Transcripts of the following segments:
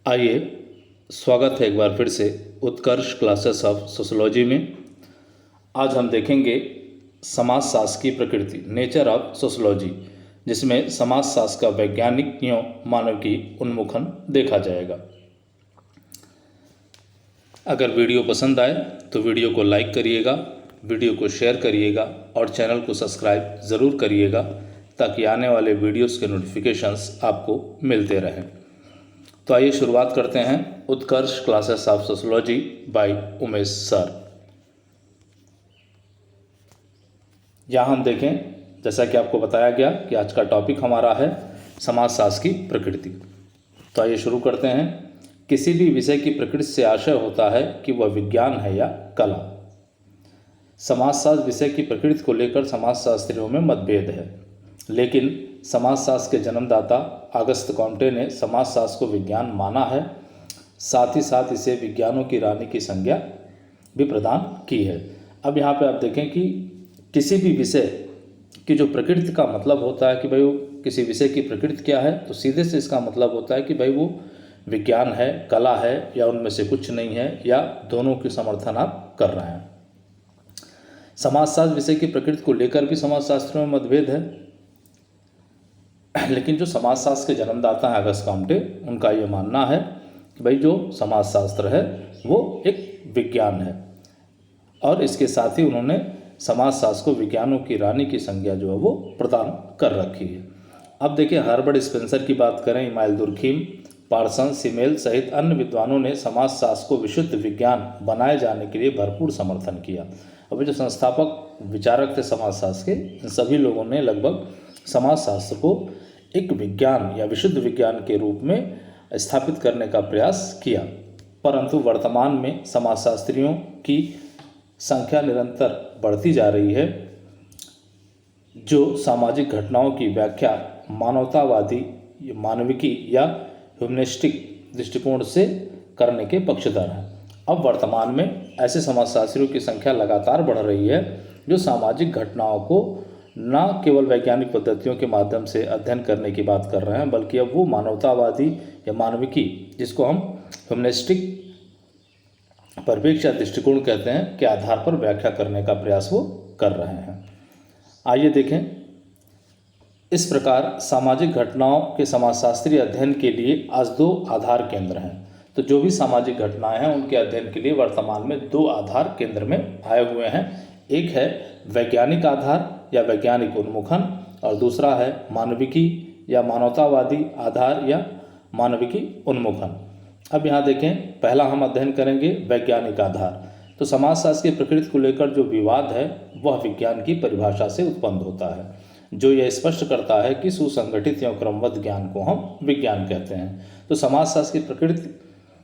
आइए, स्वागत है एक बार फिर से उत्कर्ष क्लासेस ऑफ सोशोलॉजी में। आज हम देखेंगे समाजशास्त्र की प्रकृति, नेचर ऑफ सोशोलॉजी, जिसमें समाजशास्त्र का वैज्ञानिक एवं मानविकी उन्मुखन देखा जाएगा। अगर वीडियो पसंद आए तो वीडियो को लाइक करिएगा, वीडियो को शेयर करिएगा और चैनल को सब्सक्राइब ज़रूर करिएगा ताकि आने वाले वीडियोस के नोटिफिकेशंस आपको मिलते रहें। तो आइए शुरुआत करते हैं Utkarsh classes of sociology by Umesh sir. यहाँ हम देखें, जैसा कि आपको बताया गया कि आज का टॉपिक हमारा है समाजशास्त्र की प्रकृति। तो आइए शुरू करते हैं। किसी भी विषय की प्रकृति से आशय होता है कि वह विज्ञान है या कला। समाजशास्त्र विषय की प्रकृति को लेकर समाजशास्त्रियों में मतभेद है, लेकिन समाजशास्त्र के जन्मदाता अगस्त कॉम्टे ने समाजशास्त्र को विज्ञान माना है। साथ ही साथ इसे विज्ञानों की रानी की संज्ञा भी प्रदान की है। अब यहाँ पे आप देखें कि किसी भी विषय की जो प्रकृति का मतलब होता है कि भाई वो किसी विषय की प्रकृति क्या है, तो सीधे से इसका मतलब होता है कि भाई वो विज्ञान है, कला है, या उनमें से कुछ नहीं है, या दोनों की समर्थन आप कर रहे हैं। समाजशास्त्र विषय की प्रकृति को लेकर भी समाजशास्त्रियों में मतभेद है, लेकिन जो समाजशास्त्र के जन्मदाता हैं अगस्त कॉम्टे, उनका ये मानना है कि भाई जो समाजशास्त्र है वो एक विज्ञान है, और इसके साथ ही उन्होंने समाजशास्त्र को विज्ञानों की रानी की संज्ञा जो है वो प्रदान कर रखी है। अब देखिए, हर्बर्ट स्पेंसर की बात करें, इमाइल दुर्खीम, पार्सन, सिमेल सहित अन्य विद्वानों ने समाजशास्त्र को विशुद्ध विज्ञान बनाए जाने के लिए भरपूर समर्थन किया। अब जो संस्थापक विचारक थे समाजशास्त्र के, इन सभी लोगों ने लगभग समाजशास्त्र को एक विज्ञान या विशुद्ध विज्ञान के रूप में स्थापित करने का प्रयास किया। परंतु वर्तमान में समाजशास्त्रियों की संख्या निरंतर बढ़ती जा रही है जो सामाजिक घटनाओं की व्याख्या मानवतावादी, मानविकी या ह्यूमनिस्टिक दृष्टिकोण से करने के पक्षधर हैं। अब वर्तमान में ऐसे समाजशास्त्रियों की संख्या लगातार बढ़ रही है जो सामाजिक घटनाओं को न केवल वैज्ञानिक पद्धतियों के माध्यम से अध्ययन करने की बात कर रहे हैं, बल्कि अब वो मानवतावादी या मानविकी, जिसको हम ह्यूमनिस्टिक परिप्रेक्ष्य दृष्टिकोण कहते हैं, के आधार पर व्याख्या करने का प्रयास वो कर रहे हैं। आइए देखें, इस प्रकार सामाजिक घटनाओं के समाजशास्त्रीय अध्ययन के लिए आज दो आधार केंद्र हैं। तो जो भी सामाजिक घटनाएं हैं उनके अध्ययन के लिए वर्तमान में दो आधार केंद्र में आए हुए हैं। एक है वैज्ञानिक आधार या वैज्ञानिक उन्मुखन, और दूसरा है मानविकी या मानवतावादी आधार या मानविकी उन्मुखन। अब यहाँ देखें, पहला हम अध्ययन करेंगे वैज्ञानिक आधार। तो समाजशास्त्र की प्रकृति को लेकर जो विवाद है वह विज्ञान की परिभाषा से उत्पन्न होता है, जो यह स्पष्ट करता है कि सुसंगठित एवं क्रमबद्ध ज्ञान को हम विज्ञान कहते हैं। तो समाजशास्त्र की प्रकृति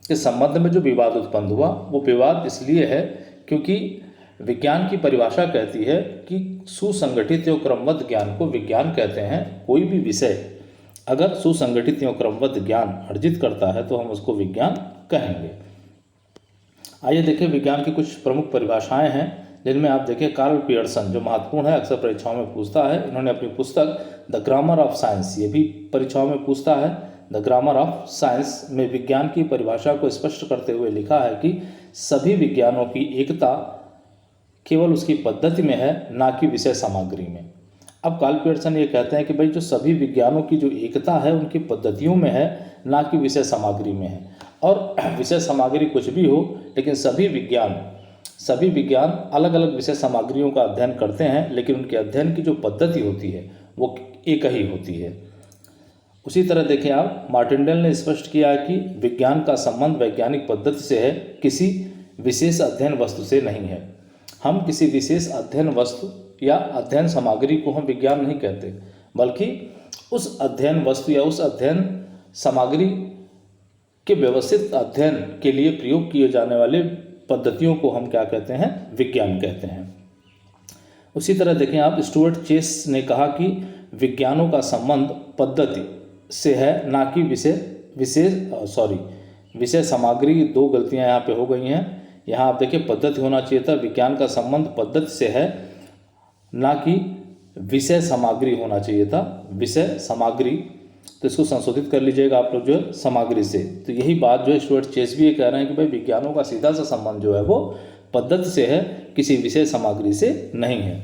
के संबंध में जो विवाद उत्पन्न हुआ, वो विवाद इसलिए है क्योंकि विज्ञान की परिभाषा कहती है कि सुसंगठित एवं क्रमबद्ध ज्ञान को विज्ञान कहते हैं। कोई भी विषय अगर सुसंगठित एवं क्रमबद्ध ज्ञान अर्जित करता है तो हम उसको विज्ञान कहेंगे। आइए देखें, विज्ञान की कुछ प्रमुख परिभाषाएं हैं जिनमें आप देखिए कार्ल पियर्सन, जो महत्वपूर्ण है, अक्सर परीक्षाओं में पूछता है। इन्होंने अपनी पुस्तक द ग्रामर ऑफ साइंस, ये भी परीक्षाओं में पूछता है, द ग्रामर ऑफ साइंस में विज्ञान की परिभाषा को स्पष्ट करते हुए लिखा है कि सभी विज्ञानों की एकता केवल उसकी पद्धति में है, ना कि विषय सामग्री में। अब कार्ल पियर्सन ये कहते हैं कि भाई जो सभी विज्ञानों की जो एकता है उनकी पद्धतियों में है, ना कि विषय सामग्री में है। और विषय सामग्री कुछ भी हो, लेकिन सभी विज्ञान अलग अलग विषय सामग्रियों का अध्ययन करते हैं, लेकिन उनके अध्ययन की जो पद्धति होती है वो एक ही होती है। उसी तरह देखें आप, मार्टिनडेल ने स्पष्ट किया है कि विज्ञान का संबंध वैज्ञानिक पद्धति से है, किसी विशेष अध्ययन वस्तु से नहीं है। हम किसी विशेष अध्ययन वस्तु या अध्ययन सामग्री को हम विज्ञान नहीं कहते, बल्कि उस अध्ययन वस्तु या उस अध्ययन सामग्री के व्यवस्थित अध्ययन के लिए प्रयोग किए जाने वाले पद्धतियों को हम क्या कहते हैं, विज्ञान कहते हैं। उसी तरह देखें आप, स्टुअर्ट चेस ने कहा कि विज्ञानों का संबंध पद्धति से है, ना कि विषय सामग्री। दो गलतियां यहाँ पे हो गई हैं। यहाँ आप देखिए, पद्धति होना चाहिए था, विज्ञान का संबंध पद्धति से है, ना कि विषय सामग्री होना चाहिए था। विषय सामग्री तो इसको संशोधित कर लीजिएगा आप लोग जो है सामग्री से। तो यही बात जो है स्टुअर्ट चेस भी ये कह रहे हैं कि भाई विज्ञानों का सीधा सा संबंध जो है वो पद्धति से है, किसी विशेष सामग्री से नहीं है।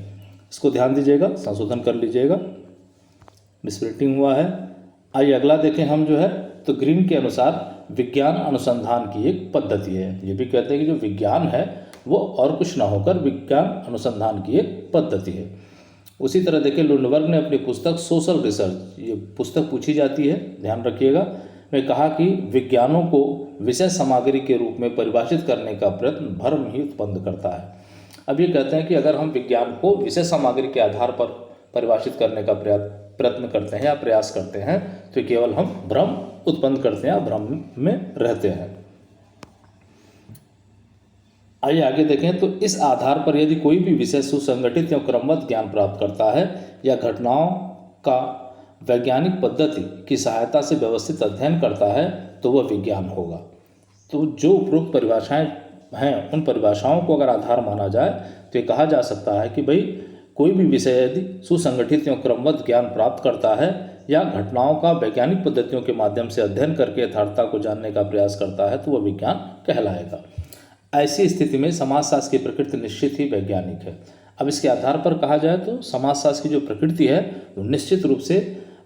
इसको ध्यान दीजिएगा, संशोधन कर लीजिएगा, मिसप्रिंटिंग हुआ है। आइए अगला देखें हम जो है, तो ग्रीन के अनुसार विज्ञान अनुसंधान की एक पद्धति है। ये भी कहते हैं कि जो विज्ञान है वो और कुछ ना होकर विज्ञान अनुसंधान की एक पद्धति है। उसी तरह देखिए लुंडबर्ग ने अपनी पुस्तक सोशल रिसर्च, ये पुस्तक पूछी जाती है, ध्यान रखिएगा, में कहा कि विज्ञानों को विषय सामग्री के रूप में परिभाषित करने का प्रयत्न भ्रम ही उत्पन्न करता है। अब ये कहते हैं कि अगर हम विज्ञान को विषय सामग्री के आधार पर परिभाषित करने का प्रयत्न करते हैं या प्रयास करते हैं तो केवल हम भ्रम उत्पन्न करते हैं, भ्रम में रहते हैं। आइए आगे देखें, तो इस आधार पर यदि कोई भी विषय सुसंगठित या क्रमबद्ध ज्ञान प्राप्त करता है या घटनाओं का वैज्ञानिक पद्धति की सहायता से व्यवस्थित अध्ययन करता है तो वह विज्ञान होगा। तो जो उपरोक्त परिभाषाएं हैं उन परिभाषाओं को अगर आधार माना जाए तो ये कहा जा सकता है कि भाई कोई भी विषय यदि सुसंगठित या क्रमबद्ध ज्ञान प्राप्त करता है या घटनाओं का वैज्ञानिक पद्धतियों के माध्यम से अध्ययन करके यथार्थता को जानने का प्रयास करता है तो वह विज्ञान कहलाएगा। ऐसी स्थिति में समाजशास्त्र की प्रकृति निश्चित ही वैज्ञानिक है। अब इसके आधार पर कहा जाए तो समाजशास्त्र की जो प्रकृति है वो निश्चित रूप से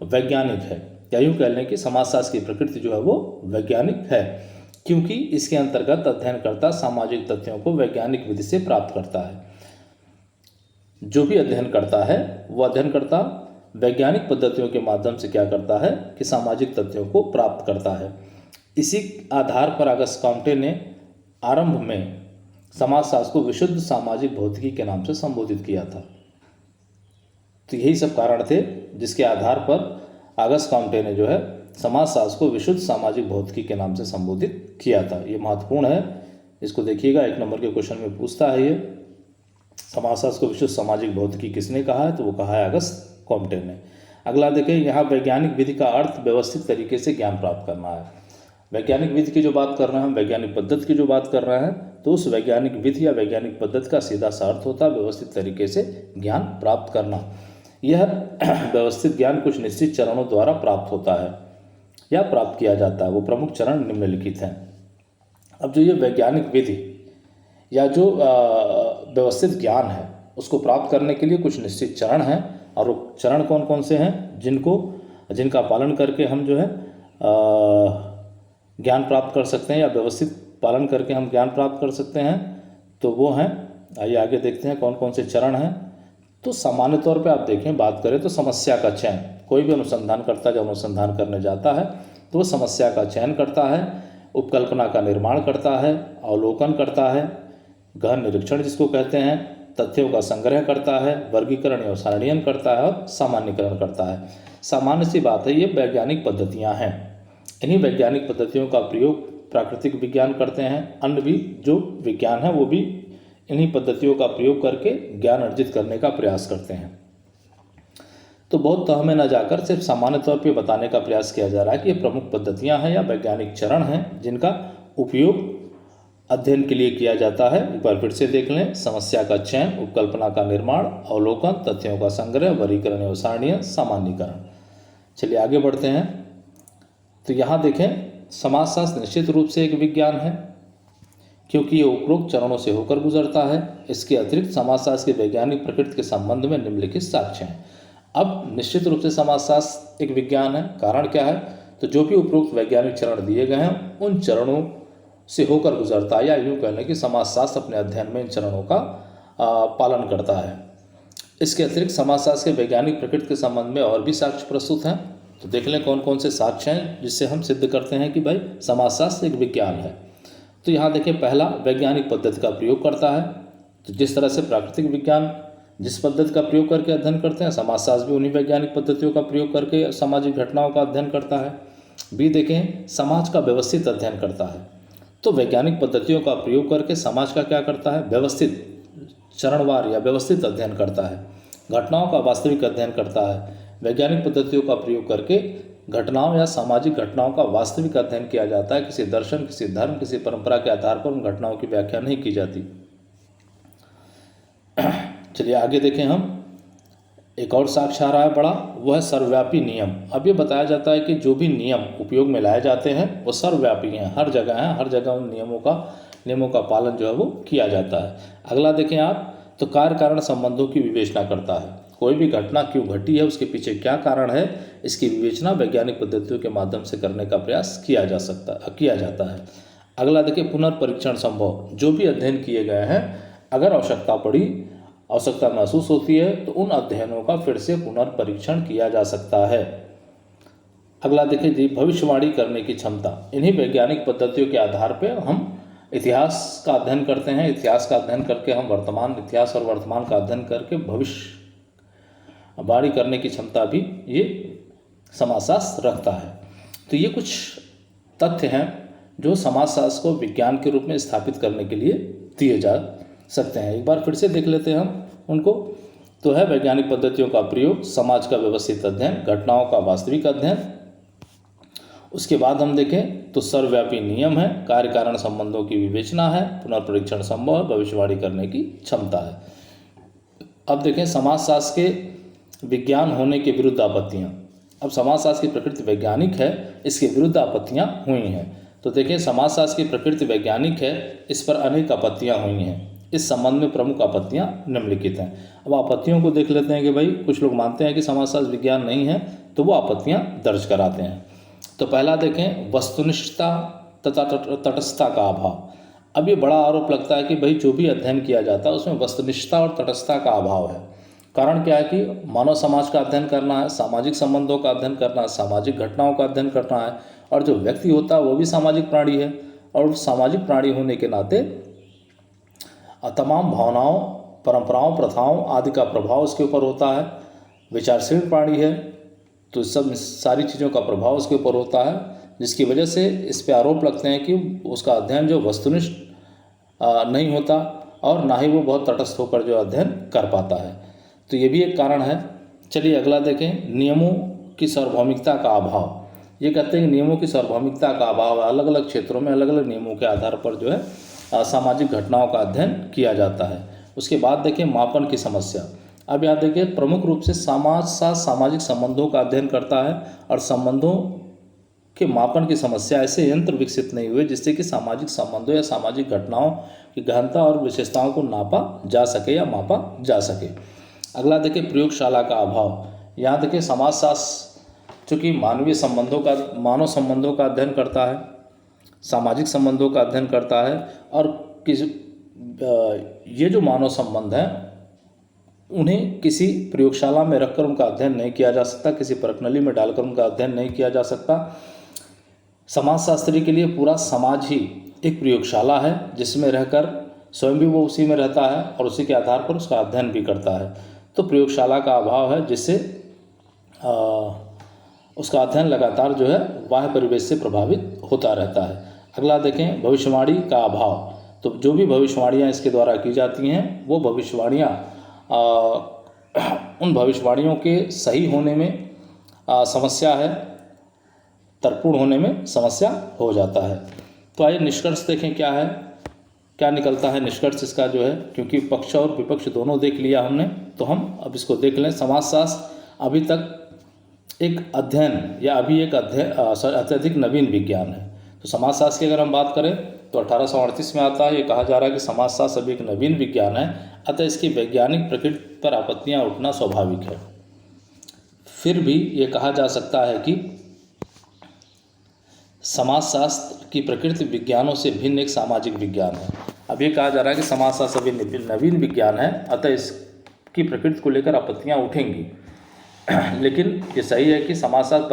वैज्ञानिक है, या यूँ कह लें कि समाजशास्त्र की प्रकृति जो है वो वैज्ञानिक है, क्योंकि इसके अंतर्गत अध्ययनकर्ता सामाजिक तथ्यों को वैज्ञानिक विधि से प्राप्त करता है। जो भी अध्ययन करता है वह अध्ययनकर्ता वैज्ञानिक पद्धतियों के माध्यम से क्या करता है कि सामाजिक तथ्यों को प्राप्त करता है। इसी आधार पर अगस्त कॉम्टे ने आरंभ में समाजशास्त्र को विशुद्ध सामाजिक भौतिकी के नाम से संबोधित किया था। तो यही सब कारण थे जिसके आधार पर अगस्त कॉम्टे ने जो है समाजशास्त्र को विशुद्ध सामाजिक भौतिकी के नाम से संबोधित किया था। ये महत्वपूर्ण है, इसको देखिएगा, 1 नंबर के क्वेश्चन में पूछता है ये समाजशास्त्र को विशुद्ध सामाजिक भौतिकी किसने कहा है, तो वो कहा है अगस्त कॉम्टे ने। अगला देखें, यहाँ वैज्ञानिक विधि का अर्थ व्यवस्थित तरीके से ज्ञान प्राप्त करना है। वैज्ञानिक विधि की जो बात कर रहे हैं हम, वैज्ञानिक पद्धति की जो बात कर रहे हैं, तो उस वैज्ञानिक विधि या वैज्ञानिक पद्धति का सीधा सा अर्थ होता है व्यवस्थित तरीके से ज्ञान प्राप्त करना। यह व्यवस्थित ज्ञान कुछ निश्चित चरणों द्वारा प्राप्त होता है या प्राप्त किया जाता है। वो प्रमुख चरण निम्नलिखित हैं। अब जो ये वैज्ञानिक विधि या जो व्यवस्थित ज्ञान है उसको प्राप्त करने के लिए कुछ निश्चित चरण हैं, और वो चरण कौन कौन से हैं जिनका पालन करके हम जो है ज्ञान प्राप्त कर सकते हैं या व्यवस्थित पालन करके हम ज्ञान प्राप्त कर सकते हैं, तो वो हैं, आइए आगे देखते हैं कौन कौन से चरण हैं। तो सामान्य तौर पे आप देखें, बात करें तो समस्या का चयन, कोई भी अनुसंधानकर्ता जब अनुसंधान करने जाता है तो वो समस्या का चयन करता है, उपकल्पना का निर्माण करता है, अवलोकन करता है, गहन निरीक्षण जिसको कहते हैं, तथ्यों का संग्रह करता है, वर्गीकरण या सारणीयन करता है और सामान्यीकरण करता है। सामान्य सी बात है, ये वैज्ञानिक पद्धतियाँ हैं। इन्हीं वैज्ञानिक पद्धतियों का प्रयोग प्राकृतिक विज्ञान करते हैं। अन्य भी जो विज्ञान है वो भी इन्हीं पद्धतियों का प्रयोग करके ज्ञान अर्जित करने का प्रयास करते हैं। तो बहुत तह में न जाकर सिर्फ सामान्य तौर पे बताने का प्रयास किया जा रहा है कि ये प्रमुख पद्धतियां हैं या वैज्ञानिक चरण हैं जिनका उपयोग अध्ययन के लिए किया जाता है। एक बार फिर से देख लें, समस्या का चयन, उपकल्पना का निर्माण, अवलोकन, तथ्यों का संग्रह, वर्गीकरण एवं सारणीय, सामान्यीकरण। चलिए आगे बढ़ते हैं। तो यहाँ देखें, समाजशास्त्र निश्चित रूप से एक विज्ञान है क्योंकि ये उपरोक्त चरणों से होकर गुजरता है। इसके अतिरिक्त समाजशास्त्र की वैज्ञानिक प्रकृति के संबंध में निम्नलिखित साक्ष्य हैं। अब निश्चित रूप से समाजशास्त्र एक विज्ञान है, कारण क्या है, तो जो भी उपरोक्त वैज्ञानिक चरण दिए गए हैं उन चरणों से होकर गुजरता है, या यूँ कह लें कि समाजशास्त्र अपने अध्ययन में इन चरणों का पालन करता है। इसके अतिरिक्त समाजशास्त्र के वैज्ञानिक प्रकृति के संबंध में और भी साक्ष्य प्रस्तुत हैं। तो देख लें कौन कौन से साक्ष्य हैं जिससे हम सिद्ध करते हैं कि भाई समाजशास्त्र एक विज्ञान है। तो यहाँ देखें, पहला, वैज्ञानिक पद्धति का प्रयोग करता है। तो जिस तरह से प्राकृतिक विज्ञान जिस पद्धति का प्रयोग करके अध्ययन करते हैं, समाजशास्त्र भी उन्हीं वैज्ञानिक पद्धतियों का प्रयोग करके सामाजिक घटनाओं का अध्ययन करता है। बी देखें, समाज का व्यवस्थित अध्ययन करता है। तो वैज्ञानिक पद्धतियों का प्रयोग करके समाज का क्या करता है, व्यवस्थित, चरणवार या व्यवस्थित अध्ययन करता है। घटनाओं का वास्तविक अध्ययन करता है। वैज्ञानिक पद्धतियों का प्रयोग करके घटनाओं या सामाजिक घटनाओं का वास्तविक अध्ययन किया जाता है। किसी दर्शन, किसी धर्म, किसी परंपरा के आधार पर उन घटनाओं की व्याख्या नहीं की जाती। चलिए आगे देखें हम, एक और साक्ष्य आ रहा है बड़ा, वह है सर्वव्यापी नियम। अब ये बताया जाता है कि जो भी नियम उपयोग में लाए जाते हैं वो सर्वव्यापी हैं, हर जगह हैं, हर जगह उन नियमों का पालन जो है वो किया जाता है। अगला देखें आप, तो कार्य कारण संबंधों की विवेचना करता है। कोई भी घटना क्यों घटी है, उसके पीछे क्या कारण है, इसकी विवेचना वैज्ञानिक पद्धतियों के माध्यम से करने का प्रयास किया जाता है। अगला देखिए, पुनर्परीक्षण संभव। जो भी अध्ययन किए गए हैं, अगर आवश्यकता महसूस होती है तो उन अध्ययनों का फिर से पुनर्परीक्षण किया जा सकता है। अगला देखिए जी, भविष्यवाणी करने की क्षमता। इन्हीं वैज्ञानिक पद्धतियों के आधार पर हम इतिहास का अध्ययन करते हैं। इतिहास का अध्ययन करके हम इतिहास और वर्तमान का अध्ययन करके भविष्यवाणी करने की क्षमता भी ये समाजशास्त्र रखता है। तो ये कुछ तथ्य हैं जो समाजशास्त्र को विज्ञान के रूप में स्थापित करने के लिए दिए जा सकते हैं। एक बार फिर से देख लेते हैं हम उनको। तो है वैज्ञानिक पद्धतियों का प्रयोग, समाज का व्यवस्थित अध्ययन, घटनाओं का वास्तविक अध्ययन। उसके बाद हम देखें तो सर्वव्यापी नियम है, कार्य कारण संबंधों की विवेचना है, पुनर्परीक्षण संभव है, भविष्यवाणी करने की क्षमता है। अब देखें समाजशास्त्र के विज्ञान होने के विरुद्ध आपत्तियाँ। अब समाजशास्त्र की प्रकृति वैज्ञानिक है, इसके विरुद्ध आपत्तियाँ हुई हैं। तो देखें, समाजशास्त्र की प्रकृति वैज्ञानिक है, इस पर अनेक आपत्तियाँ हुई हैं। इस संबंध में प्रमुख आपत्तियाँ निम्नलिखित हैं। अब आपत्तियों को देख लेते हैं कि भाई कुछ लोग मानते हैं कि समाजशास्त्र विज्ञान नहीं है, तो वो आपत्तियाँ दर्ज कराते हैं। तो पहला देखें, वस्तुनिष्ठता तथा तटस्थता का अभाव। अब ये बड़ा आरोप लगता है कि भाई जो भी अध्ययन किया जाता है उसमें वस्तुनिष्ठता और तटस्थता का अभाव है। कारण क्या है कि मानव समाज का अध्ययन करना है, सामाजिक संबंधों का अध्ययन करना है, सामाजिक घटनाओं का अध्ययन करना है, और जो व्यक्ति होता है वो भी सामाजिक प्राणी है, और सामाजिक प्राणी होने के नाते तमाम भावनाओं, परंपराओं, प्रथाओं आदि का प्रभाव उसके ऊपर होता है। विचारशील प्राणी है तो सब सारी चीज़ों का प्रभाव उसके ऊपर होता है, जिसकी वजह से इस पे आरोप लगते हैं कि उसका अध्ययन जो वस्तुनिष्ठ नहीं होता, और ना ही वो बहुत तटस्थ होकर जो अध्ययन कर पाता है। तो ये भी एक कारण है। चलिए अगला देखें, नियमों की सार्वभौमिकता का अभाव। ये कहते हैं कि नियमों की सार्वभौमिकता का अभाव है। अलग अलग क्षेत्रों में अलग अलग नियमों के आधार पर जो है सामाजिक घटनाओं का अध्ययन किया जाता है। उसके बाद देखें, मापन की समस्या। अब यहाँ देखिए, प्रमुख रूप से सामाजिक संबंधों का अध्ययन करता है, और संबंधों के मापन की समस्या। ऐसे यंत्र विकसित नहीं हुए जिससे कि सामाजिक संबंधों या सामाजिक घटनाओं की गहनता और विशेषताओं को नापा जा सके या मापा जा सके। अगला देखिए, प्रयोगशाला का अभाव। यहाँ देखिए, समाजशास्त्र चूँकि मानव संबंधों का अध्ययन करता है, सामाजिक संबंधों का अध्ययन करता है, और ये जो मानव संबंध हैं उन्हें किसी प्रयोगशाला में रखकर उनका अध्ययन नहीं किया जा सकता, किसी प्रश्नली में डालकर उनका अध्ययन नहीं किया जा सकता। समाजशास्त्री के लिए पूरा समाज ही एक प्रयोगशाला है, जिसमें रहकर स्वयं भी वो उसी में रहता है और उसी के आधार पर उसका अध्ययन भी करता है। तो प्रयोगशाला का अभाव है, जिससे उसका अध्ययन लगातार जो है बाह्य परिवेश से प्रभावित होता रहता है। अगला देखें, भविष्यवाणी का अभाव। तो जो भी भविष्यवाणियाँ इसके द्वारा की जाती हैं, वो भविष्यवाणियाँ उन भविष्यवाणियों के सही होने में समस्या है, तर्कपूर्ण होने में समस्या हो जाता है। तो आइए निष्कर्ष देखें क्या निकलता है निष्कर्ष इसका जो है, क्योंकि पक्ष और विपक्ष दोनों देख लिया हमने, तो हम अब इसको देख लें। समाजशास्त्र अभी तक एक अध्ययन या अभी एक अत्यधिक नवीन विज्ञान है। तो समाजशास्त्र की अगर हम बात करें तो 1838 में आता है। ये कहा जा रहा है कि समाजशास्त्र अभी एक नवीन विज्ञान है, अतः इसकी वैज्ञानिक प्रकृति पर आपत्तियां उठना स्वाभाविक है। फिर भी ये कहा जा सकता है कि समाजशास्त्र की प्रकृति विज्ञानों से भिन्न एक सामाजिक विज्ञान है। अब ये कहा जा रहा है कि समाजशास्त्र अभी नवीन विज्ञान है, अतः इसकी प्रकृति को लेकर आपत्तियाँ उठेंगी। लेकिन ये सही है कि समाजशास्त्र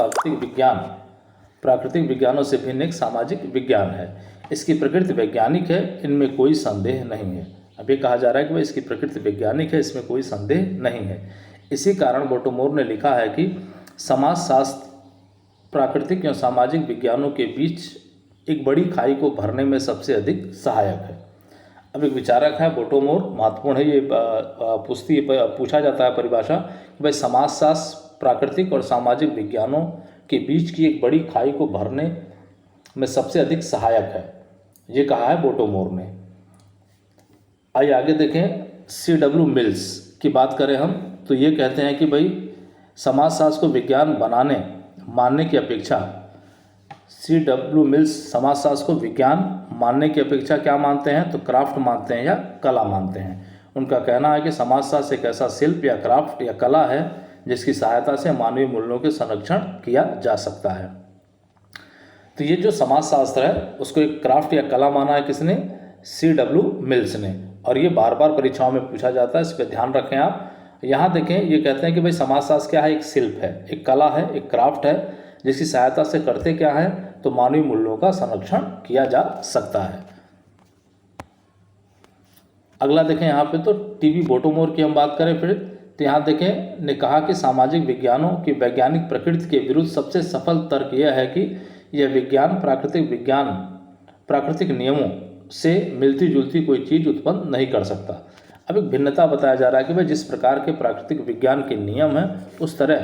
प्राकृतिक विज्ञानों से भिन्न एक सामाजिक विज्ञान है। इसकी प्रकृति वैज्ञानिक है, इनमें कोई संदेह नहीं है। अब ये कहा जा रहा है कि वह इसकी प्रकृति वैज्ञानिक है, इसमें कोई संदेह नहीं है। इसी कारण बोटोमोर ने लिखा है कि समाजशास्त्र प्राकृतिक या सामाजिक विज्ञानों के बीच एक बड़ी खाई को भरने में सबसे अधिक सहायक है। अब एक विचारक है बोटोमोर, महत्वपूर्ण है ये पूछा जाता है परिभाषा कि भाई समाजशास्त्र प्राकृतिक और सामाजिक विज्ञानों के बीच की एक बड़ी खाई को भरने में सबसे अधिक सहायक है, ये कहा है बोटोमोर ने। आइए आगे देखें, C.W. मिल्स की बात करें हम तो ये कहते हैं कि भाई समाजशास्त्र को विज्ञान बनाने मानने की अपेक्षा C.W. मिल्स समाजशास्त्र को विज्ञान मानने की अपेक्षा क्या मानते हैं, तो क्राफ्ट मानते हैं या कला मानते हैं। उनका कहना है कि समाजशास्त्र एक ऐसा शिल्प या क्राफ्ट या कला है जिसकी सहायता से मानवीय मूल्यों के संरक्षण किया जा सकता है। तो ये जो समाजशास्त्र है उसको एक क्राफ्ट या कला माना है किसने, C.W. मिल्स ने। और ये बार बार परीक्षाओं में पूछा जाता है, इस पर ध्यान रखें आप। यहाँ देखें, ये कहते हैं कि भाई समाजशास्त्र क्या है, एक शिल्प है, एक कला है, एक क्राफ्ट है जिसकी सहायता से करते क्या है, तो मानवीय मूल्यों का संरक्षण किया जा सकता है। अगला देखें यहाँ पे, तो टीवी बोटोमोर की हम बात करें फिर, तो यहाँ देखें ने कहा कि सामाजिक विज्ञानों की वैज्ञानिक प्रकृति के विरुद्ध सबसे सफल तर्क यह है कि यह विज्ञान प्राकृतिक नियमों से मिलती जुलती कोई चीज़ उत्पन्न नहीं कर सकता। अब एक भिन्नता बताया जा रहा है कि भाई जिस प्रकार के प्राकृतिक विज्ञान के नियम हैं उस तरह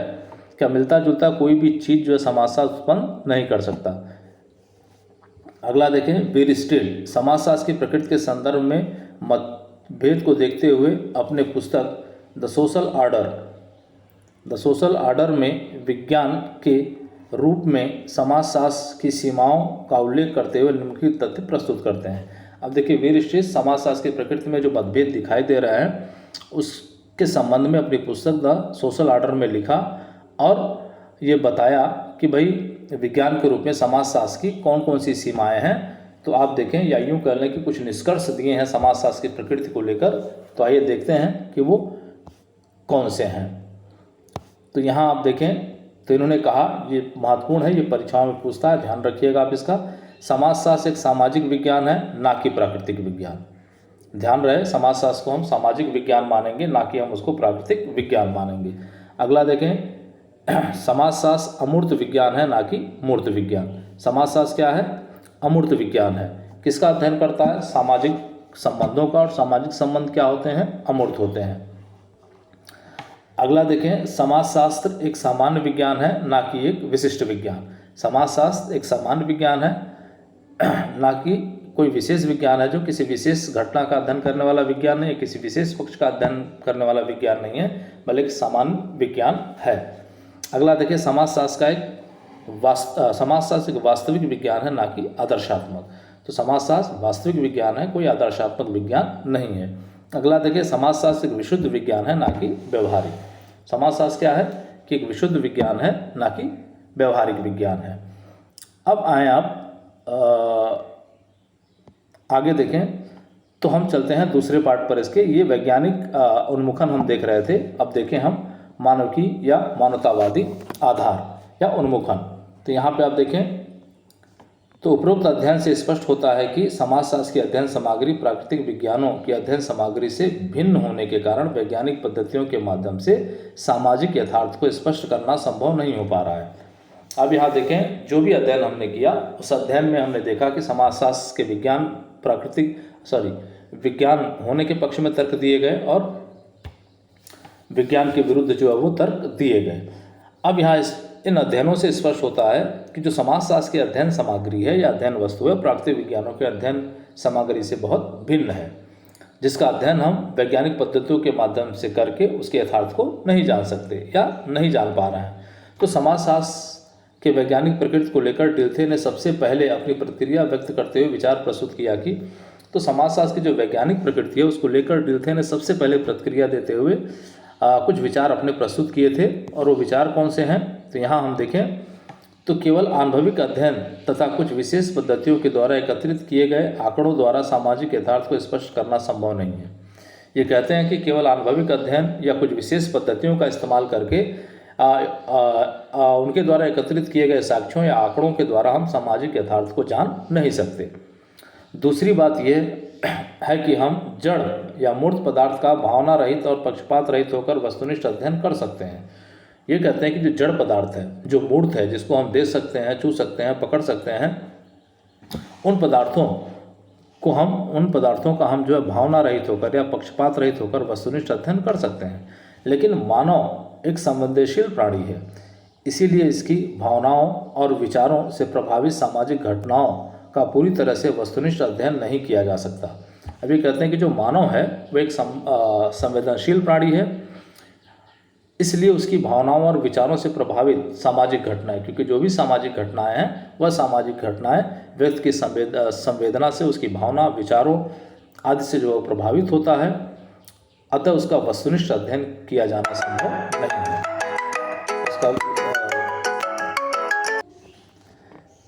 का मिलता जुलता कोई भी चीज़ जो है समाजशास्त्र उत्पन्न नहीं कर सकता। अगला देखें, वीरस्टील समाजशास्त्र की प्रकृति के संदर्भ में मतभेद को देखते हुए अपने पुस्तक द सोशल आर्डर में विज्ञान के रूप में समाजशास्त्र की सीमाओं का उल्लेख करते हुए निम्नलिखित तथ्य प्रस्तुत करते हैं। अब देखिए, वीरस्टील समाजशास्त्र की प्रकृति में जो मतभेद दिखाई दे रहे हैं उसके संबंध में अपनी पुस्तक द सोशल आर्डर में लिखा और ये बताया कि भाई विज्ञान के रूप में समाजशास्त्र की कौन कौन सी सीमाएं हैं। तो आप देखें, या यूँ कह लें कि कुछ निष्कर्ष दिए हैं समाजशास्त्र की प्रकृति को लेकर, तो आइए देखते हैं कि वो कौन से हैं। तो यहाँ आप देखें, तो इन्होंने कहा, ये महत्वपूर्ण है, ये परीक्षाओं में पूछता है, ध्यान रखिएगा आप इसका। समाजशास्त्र एक सामाजिक विज्ञान है, ना कि प्राकृतिक विज्ञान। ध्यान रहे, समाजशास्त्र को हम सामाजिक विज्ञान मानेंगे, ना कि हम उसको प्राकृतिक विज्ञान मानेंगे। अगला देखें, समाजशास्त्र अमूर्त विज्ञान है, ना कि मूर्त विज्ञान। समाजशास्त्र क्या है, अमूर्त विज्ञान है। किसका अध्ययन करता है, सामाजिक संबंधों का, और सामाजिक संबंध क्या होते हैं, अमूर्त होते हैं। अगला देखें, समाजशास्त्र एक सामान्य विज्ञान है, ना कि एक विशिष्ट विज्ञान। समाजशास्त्र एक सामान्य विज्ञान है, ना कि कोई विशेष विज्ञान है जो किसी विशेष घटना का अध्ययन करने वाला विज्ञान नहीं है, किसी विशेष पक्ष का अध्ययन करने वाला विज्ञान नहीं है, बल्कि एक सामान्य विज्ञान है। अगला देखिए, समाजशास्त्र एक वास्तविक विज्ञान है, ना कि आदर्शात्मक। तो समाजशास्त्र वास्तविक विज्ञान है, कोई आदर्शात्मक विज्ञान नहीं है। अगला देखिए, समाजशास्त्र एक विशुद्ध विज्ञान है, ना कि व्यवहारिक। समाजशास्त्र क्या है कि एक विशुद्ध विज्ञान है, ना कि व्यवहारिक विज्ञान है। अब आए आप आगे देखें, तो हम चलते हैं दूसरे पार्ट पर इसके। ये वैज्ञानिक उन्मुखन हम देख रहे थे, अब देखें हम मानविकी या मानवतावादी आधार या उन्मुखन। तो यहाँ पे आप देखें, तो उपरोक्त अध्ययन से स्पष्ट होता है कि समाजशास्त्र की अध्ययन सामग्री प्राकृतिक विज्ञानों की अध्ययन सामग्री से भिन्न होने के कारण वैज्ञानिक पद्धतियों के माध्यम से सामाजिक यथार्थ को स्पष्ट करना संभव नहीं हो पा रहा है। अब यहाँ देखें, जो भी अध्ययन हमने किया उस अध्ययन में हमने देखा कि समाजशास्त्र के विज्ञान होने के पक्ष में तर्क दिए गए और विज्ञान के विरुद्ध जो है वो तर्क दिए गए। अब यहाँ इन अध्ययनों से स्पष्ट होता है कि जो समाजशास्त्र की अध्ययन सामग्री है या अध्ययन वस्तु है प्राकृतिक विज्ञानों के अध्ययन सामग्री से बहुत भिन्न है, जिसका अध्ययन हम वैज्ञानिक पद्धतियों के माध्यम से करके उसके यथार्थ को नहीं जान सकते या नहीं जान पा रहे हैं। तो समाजशास्त्र के वैज्ञानिक प्रकृति को लेकर डिल्थे ने सबसे पहले अपनी प्रतिक्रिया व्यक्त करते हुए विचार प्रस्तुत किया कि, तो समाजशास्त्र की जो वैज्ञानिक प्रकृति है उसको लेकर डिल्थे ने सबसे पहले प्रतिक्रिया देते हुए कुछ विचार अपने प्रस्तुत किए थे। और वो विचार कौन से हैं, तो यहाँ हम देखें, तो केवल आनुभविक अध्ययन तथा कुछ विशेष पद्धतियों के द्वारा एकत्रित किए गए आंकड़ों द्वारा सामाजिक यथार्थ को स्पष्ट करना संभव नहीं है। ये कहते हैं कि केवल आनुभविक अध्ययन या कुछ विशेष पद्धतियों का इस्तेमाल करके उनके द्वारा एकत्रित किए गए साक्ष्यों या आंकड़ों के द्वारा हम सामाजिक यथार्थ को जान नहीं सकते। दूसरी बात यह है कि हम जड़ या मूर्त पदार्थ का भावना रहित और पक्षपात रहित होकर वस्तुनिष्ठ अध्ययन कर सकते हैं। ये कहते हैं कि जो जड़ पदार्थ है, जो मूर्त है, जिसको हम देख सकते हैं, छू सकते हैं, पकड़ सकते हैं, उन पदार्थों का हम जो है भावना रहित होकर या पक्षपात रहित होकर वस्तुनिष्ठ अध्ययन कर सकते हैं। लेकिन मानव एक संवेदनशील प्राणी है, इसीलिए इसकी भावनाओं और विचारों से प्रभावित सामाजिक घटनाओं का पूरी तरह से वस्तुनिष्ठ अध्ययन नहीं किया जा सकता। अभी कहते हैं कि जो मानव है वो एक संवेदनशील प्राणी है, इसलिए उसकी भावनाओं और विचारों से प्रभावित सामाजिक घटनाएं, क्योंकि जो भी सामाजिक घटनाएं हैं वह सामाजिक घटनाएं व्यक्ति की संवेदना से, उसकी भावना, विचारों आदि से जो प्रभावित होता है, अतः उसका वस्तुनिष्ठ अध्ययन किया जाना संभव नहीं है।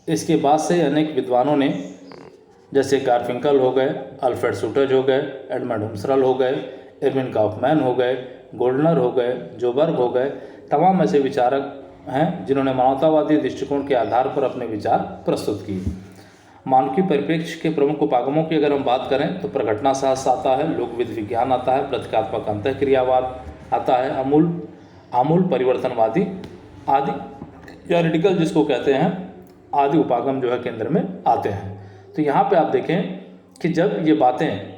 इसके बाद से अनेक विद्वानों ने, जैसे गारफिंकल हो गए, अल्फ्रेड सूटज हो गए, एडमंड हम्सरल हो गए, एर्विन काउफमैन हो गए, गोल्डनर हो गए, जोबर्ग हो गए, तमाम ऐसे विचारक हैं जिन्होंने मानवतावादी दृष्टिकोण के आधार पर अपने विचार प्रस्तुत किए। मानवीय परिप्रेक्ष्य के प्रमुख उपागमों की अगर हम बात करें तो प्रघटना शास्त्र आता है, लोकविद विज्ञान आता है, प्रतीकात्मक अंतःक्रियावाद आता है, आमूल परिवर्तनवादी आदि या रेडिकल जिसको कहते हैं आदि उपागम जो है केंद्र में आते हैं। तो यहाँ पे आप देखें कि जब ये बातें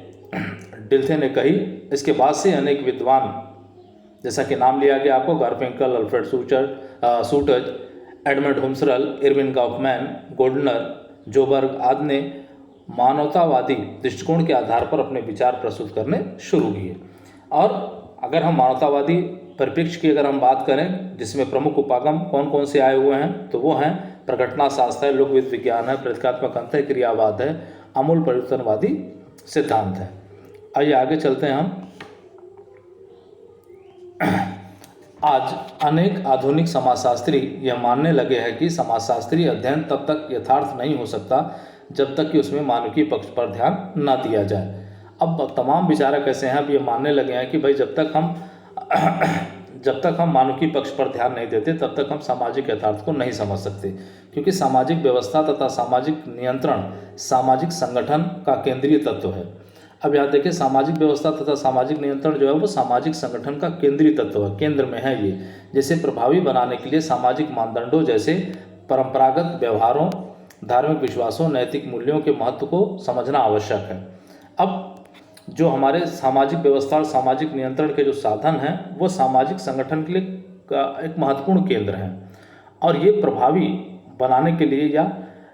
डिल्थे ने कही, इसके बाद से अनेक विद्वान, जैसा कि नाम लिया गया आपको, Garfinkel, Alfred Schutz, Edmund Husserl, Erving Goffman, Gouldner, जोबर्ग आदि ने मानवतावादी दृष्टिकोण के आधार पर अपने विचार प्रस्तुत करने शुरू किए। और अगर हम मानवतावादी परिप्रेक्ष्य की अगर हम बात करें, जिसमें प्रमुख उपागम कौन कौन से आए हुए हैं, तो वो हैं प्रघटना शास्त्र है, लोकविद विज्ञान है, प्रतीकात्मक अंतःक्रियावाद है, आमूल परिवर्तनवादी सिद्धांत है। आइए आगे चलते हैं हम। आज अनेक आधुनिक समाजशास्त्री यह मानने लगे हैं कि समाजशास्त्रीय अध्ययन तब तक यथार्थ नहीं हो सकता जब तक कि उसमें मानविकी पक्ष पर ध्यान न दिया जाए। अब तमाम विचारक ऐसे हैं, अब ये मानने लगे हैं कि भाई जब तक हम मानविकी पक्ष पर ध्यान नहीं देते तब तक हम सामाजिक यथार्थ को नहीं समझ सकते, क्योंकि सामाजिक व्यवस्था तथा सामाजिक नियंत्रण सामाजिक संगठन का केंद्रीय तत्व है। अब यहाँ देखिए, सामाजिक व्यवस्था तथा सामाजिक नियंत्रण जो है वो सामाजिक संगठन का केंद्रीय तत्व है, केंद्र में है ये। जिसे प्रभावी बनाने के लिए सामाजिक मानदंडों जैसे परंपरागत व्यवहारों, धार्मिक विश्वासों, नैतिक मूल्यों के महत्व को समझना आवश्यक है। अब जो हमारे सामाजिक व्यवस्था और सामाजिक नियंत्रण के जो साधन हैं वो सामाजिक संगठन के लिए एक महत्वपूर्ण केंद्र हैं, और ये प्रभावी बनाने के लिए या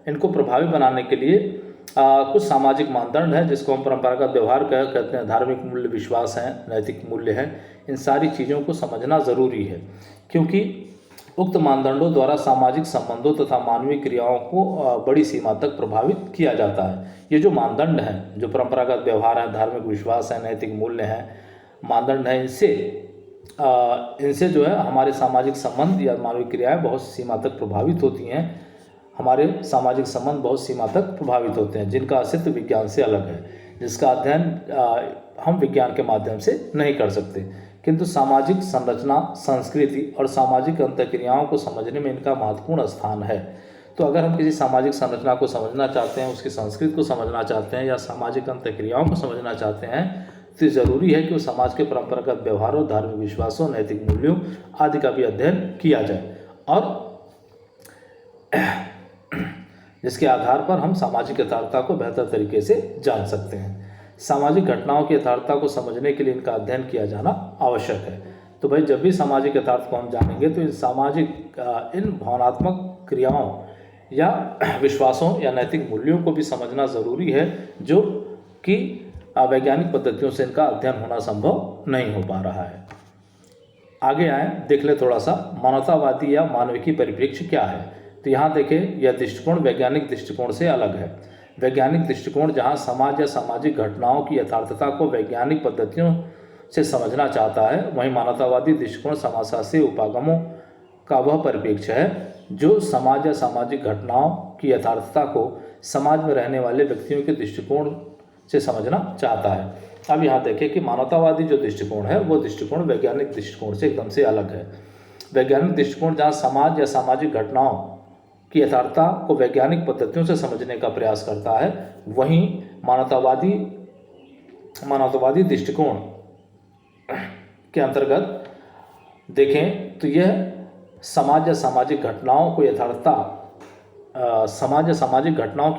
इनको प्रभावी बनाने के लिए कुछ सामाजिक मानदंड हैं, जिसको हम परंपरागत व्यवहार कहते हैं, धार्मिक मूल्य, विश्वास हैं, नैतिक मूल्य हैं। इन सारी चीज़ों को समझना ज़रूरी है, क्योंकि उक्त मानदंडों द्वारा सामाजिक संबंधों तथा मानवीय क्रियाओं को बड़ी सीमा तक प्रभावित किया जाता है। ये जो मानदंड हैं, जो परंपरागत व्यवहार हैं, धार्मिक विश्वास हैं, नैतिक मूल्य हैं, मानदंड हैं, इनसे जो है हमारे सामाजिक संबंध या मानवीय क्रियाएं बहुत सीमा तक प्रभावित होती हैं। हमारे सामाजिक संबंध बहुत सीमा तक प्रभावित होते हैं, जिनका अस्तित्व विज्ञान से अलग है, जिसका अध्ययन हम विज्ञान के माध्यम से नहीं कर सकते, किंतु सामाजिक संरचना, संस्कृति और सामाजिक अंतःक्रियाओं को समझने में इनका महत्वपूर्ण स्थान है। तो अगर हम किसी सामाजिक संरचना को समझना चाहते हैं, उसकी संस्कृति को समझना चाहते हैं या सामाजिक अंतःक्रियाओं को समझना चाहते हैं, तो ज़रूरी है कि उस समाज के परंपरागत व्यवहारों, धार्मिक विश्वासों, नैतिक मूल्यों आदि का भी अध्ययन किया जाए, और जिसके आधार पर हम सामाजिक यथार्थता को बेहतर तरीके से जान सकते हैं। सामाजिक घटनाओं की यथार्थता को समझने के लिए इनका अध्ययन किया जाना आवश्यक है। तो भाई जब भी सामाजिक यथार्थ को हम जानेंगे तो इन भावनात्मक क्रियाओं या विश्वासों या नैतिक मूल्यों को भी समझना ज़रूरी है, जो कि वैज्ञानिक पद्धतियों से इनका अध्ययन होना संभव नहीं हो पा रहा है। आगे आए, देख ले थोड़ा सा मानवतावादी या मानविकी परिप्रेक्ष्य क्या है। तो यहाँ देखें, यह दृष्टिकोण वैज्ञानिक दृष्टिकोण से अलग है। वैज्ञानिक दृष्टिकोण जहाँ समाज या सामाजिक घटनाओं की यथार्थता को वैज्ञानिक पद्धतियों से समझना चाहता है, वहीं मानवतावादी दृष्टिकोण समाजशास्त्रीय उपागमों का वह परिप्रेक्ष्य है जो समाज या सामाजिक घटनाओं की यथार्थता को समाज में रहने वाले व्यक्तियों के दृष्टिकोण से समझना चाहता है। अब यहाँ देखें कि मानवतावादी जो दृष्टिकोण है वो दृष्टिकोण वैज्ञानिक दृष्टिकोण से एकदम से अलग है। वैज्ञानिक दृष्टिकोण जहाँ समाज या सामाजिक घटनाओं की यथार्थता को वैज्ञानिक पद्धतियों से समझने का प्रयास करता है, वहीं मानवतावादी दृष्टिकोण के अंतर्गत देखें तो यह समाज या सामाजिक घटनाओं की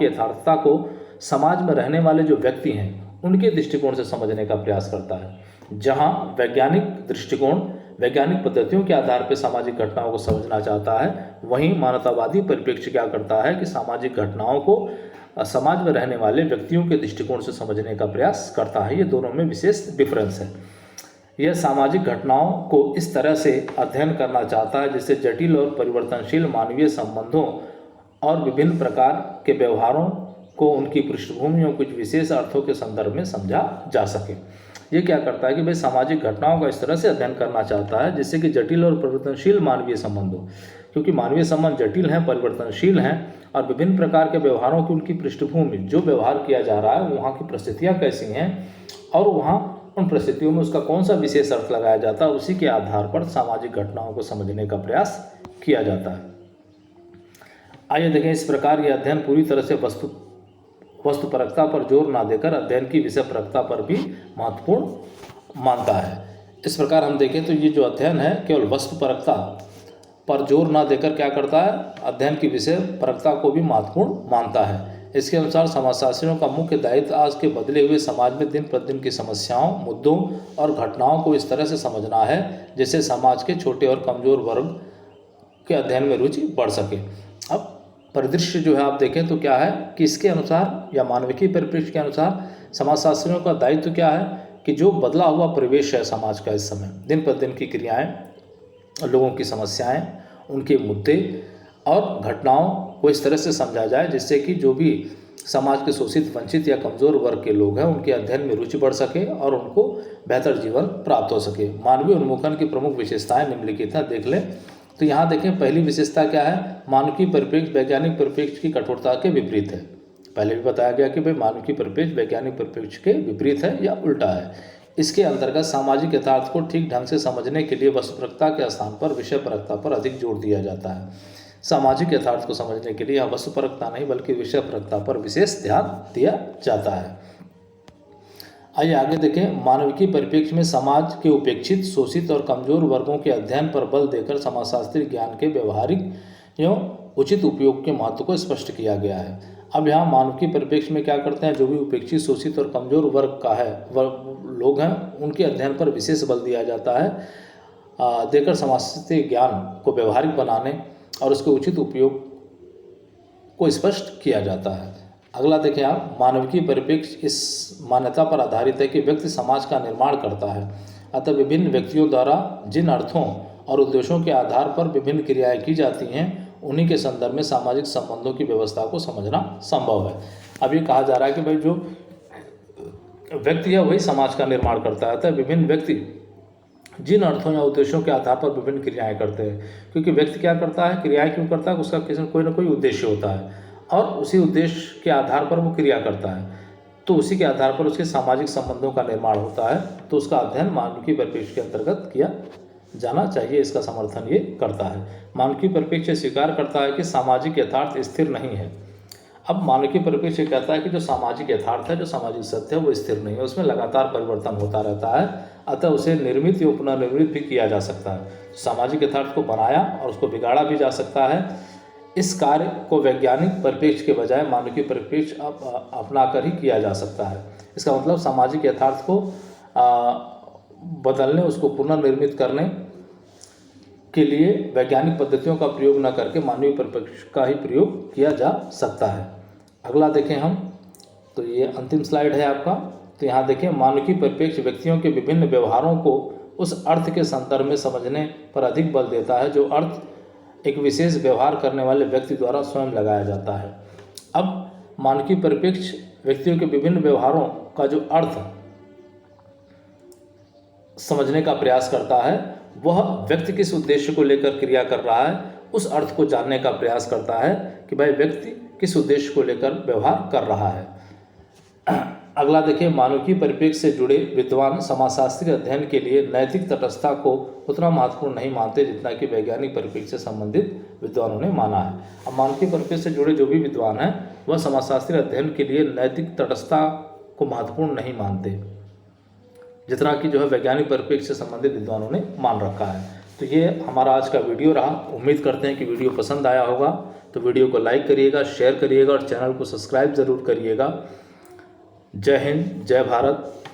यथार्थता को समाज में रहने वाले जो व्यक्ति हैं उनके दृष्टिकोण से समझने का प्रयास करता है। जहां वैज्ञानिक दृष्टिकोण वैज्ञानिक पद्धतियों के आधार पर सामाजिक घटनाओं को समझना चाहता है, वहीं मानवतावादी परिप्रेक्ष्य क्या करता है कि सामाजिक घटनाओं को समाज में रहने वाले व्यक्तियों के दृष्टिकोण से समझने का प्रयास करता है। ये दोनों में विशेष डिफरेंस है। यह सामाजिक घटनाओं को इस तरह से अध्ययन करना चाहता है जिससे जटिल और परिवर्तनशील मानवीय संबंधों और विभिन्न प्रकार के व्यवहारों को उनकी पृष्ठभूमि और कुछ विशेष अर्थों के संदर्भ में समझा जा सके। ये क्या करता है कि भाई सामाजिक घटनाओं का इस तरह से अध्ययन करना चाहता है जिससे कि जटिल और परिवर्तनशील मानवीय संबंधों, क्योंकि मानवीय संबंध जटिल हैं, परिवर्तनशील हैं और विभिन्न प्रकार के व्यवहारों की उनकी पृष्ठभूमि, जो व्यवहार किया जा रहा है वहाँ की परिस्थितियाँ कैसी हैं और वहाँ उन परिस्थितियों में उसका कौन सा विशेष अर्थ लगाया जाता है, उसी के आधार पर सामाजिक घटनाओं को समझने का प्रयास किया जाता है। आइए देखें, इस प्रकार यह अध्ययन पूरी तरह से वस्तुपरकता पर जोर ना देकर अध्ययन की विषयपरकता पर भी महत्वपूर्ण मानता है। इस प्रकार हम देखें तो ये जो अध्ययन है केवल वस्तुपरकता पर जोर ना देकर क्या करता है, अध्ययन की विषयपरकता को भी महत्वपूर्ण मानता है। इसके अनुसार समाजशास्त्रियों का मुख्य दायित्व आज के बदले हुए समाज में दिन प्रतिदिन की समस्याओं, मुद्दों और घटनाओं को इस तरह से समझना है जिससे समाज के छोटे और कमजोर वर्ग के अध्ययन में रुचि बढ़ सके। अब परिदृश्य जो है आप देखें तो क्या है कि इसके अनुसार या मानविकी परिप्रेक्ष्य के अनुसार समाजशास्त्रियों का दायित्व क्या है कि जो बदला हुआ परिवेश है समाज का इस समय, दिन प्रतिदिन की क्रियाएं, लोगों की समस्याएं, उनके मुद्दे और घटनाओं को इस तरह से समझा जाए जिससे कि जो भी समाज के शोषित, वंचित या कमज़ोर वर्ग के लोग हैं उनके अध्ययन में रुचि बढ़ सके और उनको बेहतर जीवन प्राप्त हो सके। मानवीय उन्मुखन की प्रमुख विशेषताएं निम्नलिखित हैं, देख लें। तो यहाँ देखें, पहली विशेषता क्या है, मानविकी परिप्रेक्ष्य वैज्ञानिक परिप्रेक्ष्य की कठोरता के विपरीत है। पहले भी बताया गया कि भाई मानविकी परिप्रेक्ष्य वैज्ञानिक परिप्रेक्ष्य के विपरीत है या उल्टा है। इसके अंतर्गत सामाजिक यथार्थ को ठीक ढंग से समझने के लिए वस्तुपरकता के स्थान पर विषयपरकता पर अधिक जोर दिया जाता है। सामाजिक यथार्थ को समझने के लिए यहाँ वस्तुपरकता नहीं बल्कि विषयपरकता पर विशेष ध्यान दिया जाता है। आइए आगे देखें, मानविकी परिप्रेक्ष्य में समाज के उपेक्षित, शोषित और कमजोर वर्गों के अध्ययन पर बल देकर समाजशास्त्री ज्ञान के व्यवहारिक एवं उचित उपयोग के महत्व को स्पष्ट किया गया है। अब यहाँ मानविकी परिप्रेक्ष्य में क्या करते हैं, जो भी उपेक्षित, शोषित और कमजोर वर्ग का है लोग हैं उनके अध्ययन पर विशेष बल दिया जाता है, देकर समाजशास्त्री ज्ञान को व्यवहारिक बनाने और उसके उचित उपयोग को स्पष्ट किया जाता है। अगला देखें आप, मानविकी परिप्रेक्ष्य इस मान्यता पर आधारित है कि व्यक्ति समाज का निर्माण करता है, अतः विभिन्न व्यक्तियों द्वारा जिन अर्थों और उद्देश्यों के आधार पर विभिन्न क्रियाएं की जाती हैं उन्हीं के संदर्भ में सामाजिक संबंधों की व्यवस्था को समझना संभव है। अब ये कहा जा रहा है कि भाई जो व्यक्ति है वही समाज का निर्माण करता है, अतः विभिन्न व्यक्ति जिन अर्थों या उद्देश्यों के आधार पर विभिन्न क्रियाएं करते हैं, क्योंकि व्यक्ति क्या करता है, क्रियाएं क्यों करता है, उसका किसी कोई ना कोई उद्देश्य होता है और उसी उद्देश्य के आधार पर वो क्रिया करता है, तो उसी के आधार पर उसके सामाजिक संबंधों का निर्माण होता है। तो उसका अध्ययन मानविकी परिप्रेक्ष्य के अंतर्गत किया जाना चाहिए, इसका समर्थन ये करता है। मानविकी परिप्रेक्ष्य स्वीकार करता है कि सामाजिक यथार्थ स्थिर नहीं है। अब मानविकी परिप्रेक्ष्य कहता है कि जो सामाजिक यथार्थ है, जो सामाजिक सत्य है, वो स्थिर नहीं है, उसमें लगातार परिवर्तन होता रहता है, अतः उसे निर्मित या पुनर्निर्मित भी किया जा सकता है। सामाजिक यथार्थ को बनाया और उसको बिगाड़ा भी जा सकता है। इस कार्य को वैज्ञानिक परिप्रेक्ष्य के बजाय मानविकी परिप्रेक्ष्य अपनाकर ही किया जा सकता है। इसका मतलब सामाजिक यथार्थ को बदलने, उसको पुनर्निर्मित करने के लिए वैज्ञानिक पद्धतियों का प्रयोग न करके मानवीय परिप्रेक्ष्य का ही प्रयोग किया जा सकता है। अगला देखें हम, तो ये अंतिम स्लाइड है आपका। तो यहाँ देखें, मानविकी परिप्रेक्ष्य व्यक्तियों के विभिन्न व्यवहारों को उस अर्थ के संदर्भ में समझने पर अधिक बल देता है जो अर्थ एक विशेष व्यवहार करने वाले व्यक्ति द्वारा स्वयं लगाया जाता है। अब मानविकी परिप्रेक्ष्य व्यक्तियों के विभिन्न व्यवहारों का जो अर्थ समझने का प्रयास करता है, वह व्यक्ति किस उद्देश्य को लेकर क्रिया कर रहा है, उस अर्थ को जानने का प्रयास करता है कि भाई व्यक्ति किस उद्देश्य को लेकर व्यवहार कर रहा है। अगला देखिए, मानविकी परिप्रेक्ष्य से जुड़े विद्वान समाजशास्त्री अध्ययन के लिए नैतिक तटस्थता को उतना महत्वपूर्ण नहीं मानते जितना कि वैज्ञानिक परिप्रेक्ष्य से संबंधित विद्वानों ने माना है। अब मानविकी परिप्रेक्ष्य से जुड़े जो भी विद्वान हैं वह समाजशास्त्री अध्ययन के लिए नैतिक तटस्थता को महत्वपूर्ण नहीं मानते जितना कि जो है वैज्ञानिक परिप्रेक्ष्य से संबंधित विद्वानों ने मान रखा है। तो ये हमारा आज का वीडियो रहा। उम्मीद करते हैं कि वीडियो पसंद आया होगा, तो वीडियो को लाइक करिएगा, शेयर करिएगा और चैनल को सब्सक्राइब ज़रूर करिएगा। जय हिंद, जय भारत।